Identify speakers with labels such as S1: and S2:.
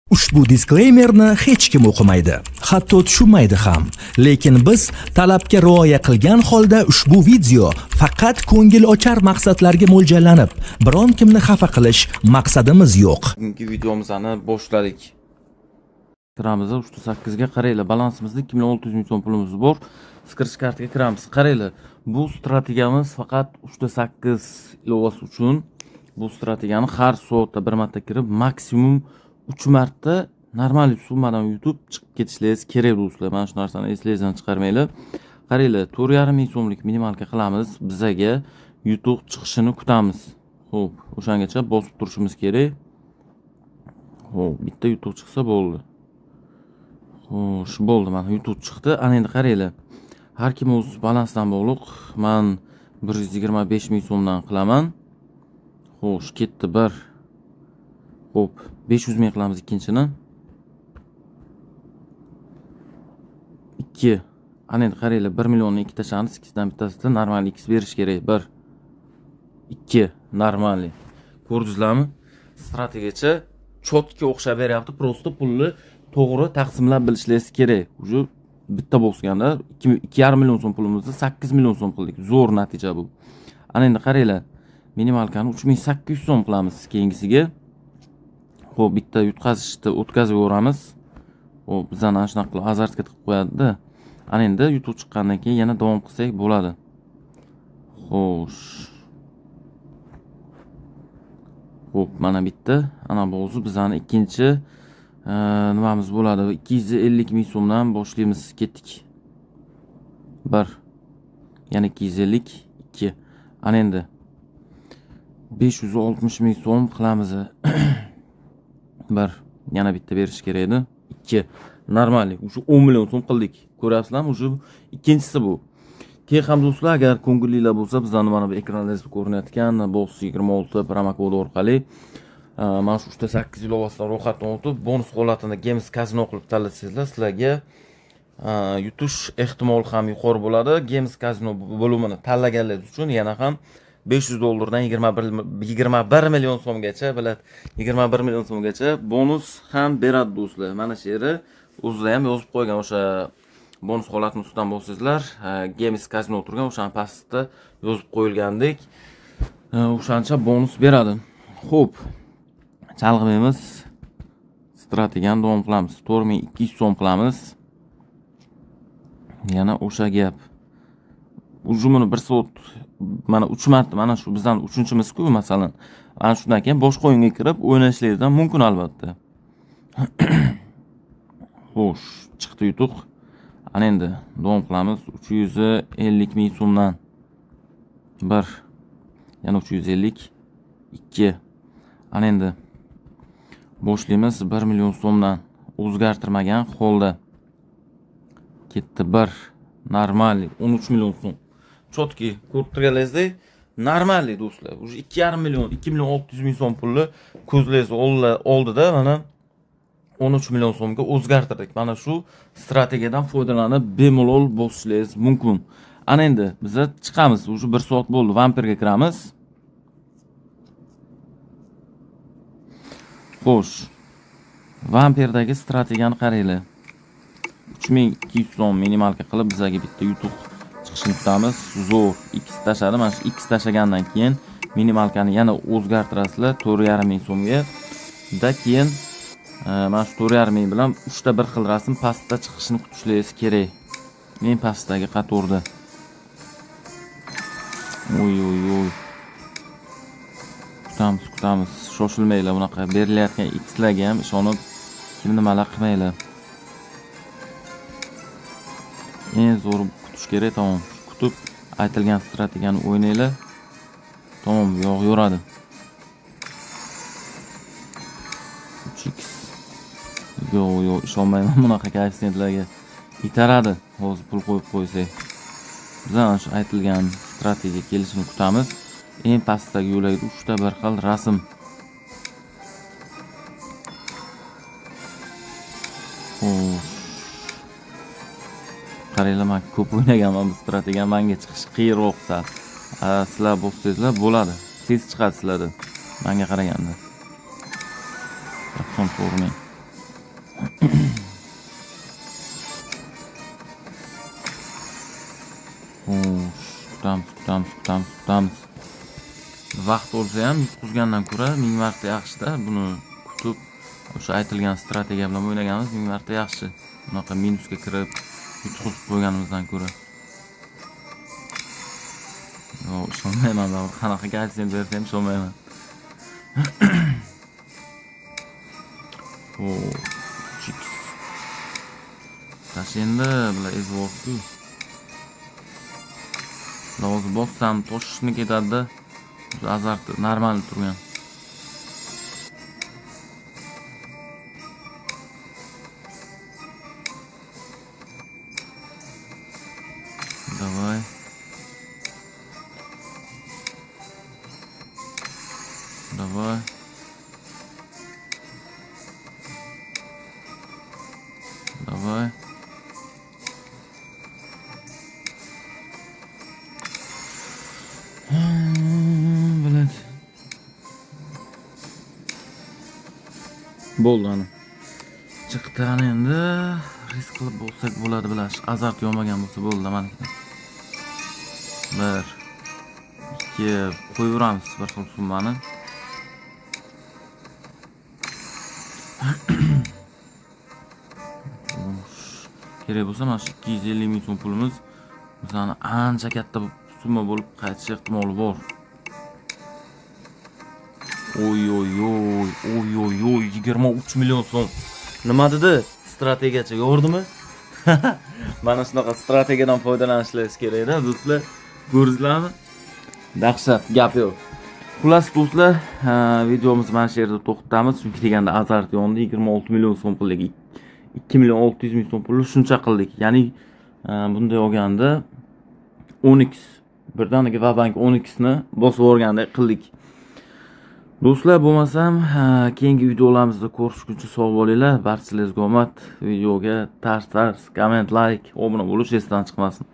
S1: Ushbu diskleymerni hech kim o'qimaydi, hatto tushunmaydi ham. Lekin biz talabga rioya qilgan holda ushbu video faqat ko'ngil ochar maqsadlarga mo'ljallanib, biron kimni xafa qilish maqsadimiz yo'q.
S2: Bugungi videomizni boshladik. Kiramiz 8 ga qaranglar, balansimizda 2600 ming so'm pulimiz bor. Skirish kartiga kiramiz. Qaranglar, bu strategiyamiz faqat 8 ilovasi uchun. Bu strategiyani har soatda bir marta kirib, maksimum 3 marta normal summadan yutib chiqib ketishingiz kerak do'stlar. Mana shu narsani eslangizdan chiqarmanglar. Qaranglar, 4,5 ming so'mlik minimalka qilamiz. Bizaga yutuq chiqishini kutamiz. Xo'p, o'shangacha bosib turishimiz kerak. Xo'p, bitta yutuq chiqsa bo'ldi. Xo'sh, bo'ldi, mana yutuq chiqdi. Ana endi qaranglar. Har kim o'z balansdan bog'liq. Men 125 ming so'mdan qilaman. Xo'sh, ketdi 1. Xo'p, 500 ming qilamiz ikkinchini. 2. Ana endi qaranglar, 1 millionni 2 tashamiz, 8 dan bittasida normal x berish kerak. 1 2 normal. Ko'rdingizlarmi? Strategiyacha chotga o'xshab beryapti. Prosta pulni to'g'ri taqsimlab bilishingiz kerak. Uje bitta bosganda 2,5 million so'm pulimizni 8 million so'm qildik. Zo'r natija bu. Ana endi qaranglar, minimalkani 3800 so'm qilamiz keyingisiga. Xo'p, bitta yutqazishni o'tkazib yuboramiz. Xo'p, bizdan ana shunaqa qilib azartga tiqib qo'yadi-da. Ana endi yutuq chiqqandan keyin yana davom qilsak bo'ladi. Xo'sh. Xo'p, mana bitta. Ana bu o'zi bizning ikkinchi nimamiz bo'ladi. 250 ming so'mdan boshlaymiz. Ketdik. 1. Yana 250, 2. Ana endi 560 ming so'm qilamiz. 1. Yana bitta berish kerak edi. 2. Normal. Shu 10 million so'm qildik. Ko'ryapsizlarmi? Shu ikkinchisi bu. Keyin ham do'stlar, agar ko'ngillilar bo'lsa, bizlarning mana bu ekranlaringizda ko'rinayotgan boss 26 promo kodi orqali mana shu 8 ilovasidan ro'yxatdan o'tib, bonus holatini Games Casino qilib tanlasangizlar, sizlarga yutish ehtimoli ham yuqori bo'ladi. Games Casino bo'limini tanlaganingiz uchun yana ham $500 dan 21 million so'mgacha, biladi, 21 million so'mgacha bonus ham beradi do'stlar. Mana shu yeri o'zida ham yozib qo'ygan, o'sha bonus holatini ustidan bo'lsangizlar, Games Casino turgan o'shaning pastda yozib qo'yilgandek, o'shancha bonus beradi. Xo'p, chalg'iymiz. Strategiyani davom qilamiz. 4200 so'm qilamiz. Yana o'sha gap. Ujumini 1 soat mana 3 marta, mana shu bizdan 3-chimiz-ku, masalan. Ana shundan keyin boshqa o'yinga kirib o'ynashingizdan mumkin albatta. Xo'sh, chiqdi yutuq. Ana endi davom qilamiz. 350 ming so'mdan 1. Yana 350, 2. Ana endi boshlaymiz 1 million so'mdan o'zgartirmagan holda. Ketdi 1. Normal 13 million so'm. Chotki ko'rib turganingizdek, normal do'stlar. Uje 2,5 million, 2 million 600 ming so'm pulni ko'zlaringiz oldida mana 13 million so'mga o'zgartirdik. Mana shu strategiyadan foydalanib bemalol bosishingiz mumkin. Ana endi biz chiqamiz. Uje 1 soat bo'ldi. Vampirga kiramiz. Xo'sh. Vampirdagi strategiyani qaranglar. 3200 so'm minimalka qilib bizga bitta yutuq chiqishini kutamiz. Zo'r. X tashadi. Mana shu X tashagandan keyin minimalkani yana o'zgartirasizlar 4,5 ming so'mga. Da keyin mana shu 4,5 ming bilan 3 ta bir xil rasm pastda chiqishini kutishingiz kerak. Men pastdagi qatorda. Oy. Kutamiz. Shoshilmanglar, bunaqa berilayotgan X'larga ham ishonib kim nimalar qilmanglar. Eng zo'r kutish kerak, tamom. Kutib aytilgan strategiyani o'ynanglar. Tamom, yo'radi. 3x. Yo'q, ishonmayman bunaqa koeffitsiyentlarga. Itaradi. Hozir pul qo'yib qo'ysak. Biz ana shu aytilgan strategiya kelishini kutamiz. Eng pastdagi yo'lakda 3 ta bir xil rasm. Qaranglar, men ko'p o'ynaganman bu strategiyani, menga chiqish qiyinroq sal. Sizlar bo'lsangizlar bo'ladi. Tez chiqadi sizlarda. Menga qaraganda. Son formi. Kutamiz. Vaqt bo'lsa ham yutqizgandan ko'ra 1000 marta yaxshi-da. Buni kutib, o'sha aytilgan strategiya bilan o'ynaganimiz 1000 marta yaxshi. Bunaqa minusga kirib yutqizib qo'yganimizdan ko'ra. Yo, ishonmayman men. Qanaqa koeffitsient bersam ishonmayman. Chik. Tashenda bilan ezvorku. Hozir bossam toshishni ketadi-da. Azart normal turgan. Давай. Давай. Давай. Блядь. Bo'ldi ana. Chiqdi ana endi. Risk qilib bo'lsak bo'ladi bilash. Azart yo'magan bo'lsa bo'ldi mana. 1 2 qo'yaveramiz bir xil summani. Kerak bo'lsa mana shu 250 ming so'm pulimiz bizani ancha katta summa bo'lib qaytish ehtimoli bor. Oy 23 million so'm. Nima dedi? Strategiyachi ko'rdimi? Mana shunaqa strategiyadan foydalanishingiz kerak-da, do'stlar. Ko'rdingizlarmi? Dahshat, gap yo'q. Xullas do'stlar, videomizni mana shu yerda to'xtatamiz. Chunki deganda azart yondi 26 million so'm pullik 2 million 600 ming so'm pulni shuncha qildik. Ya'ni bunday olganda 10x birdaniga Vabank 10x ni bosib o'rgandek qildik. Do'stlar, bo'lmasam keyingi videolarimizda ko'rishguncha sog' bo'linglar. Barchalaringizga omad. Videoga tars, komment, like, obuna bo'lish esdan chiqmasin.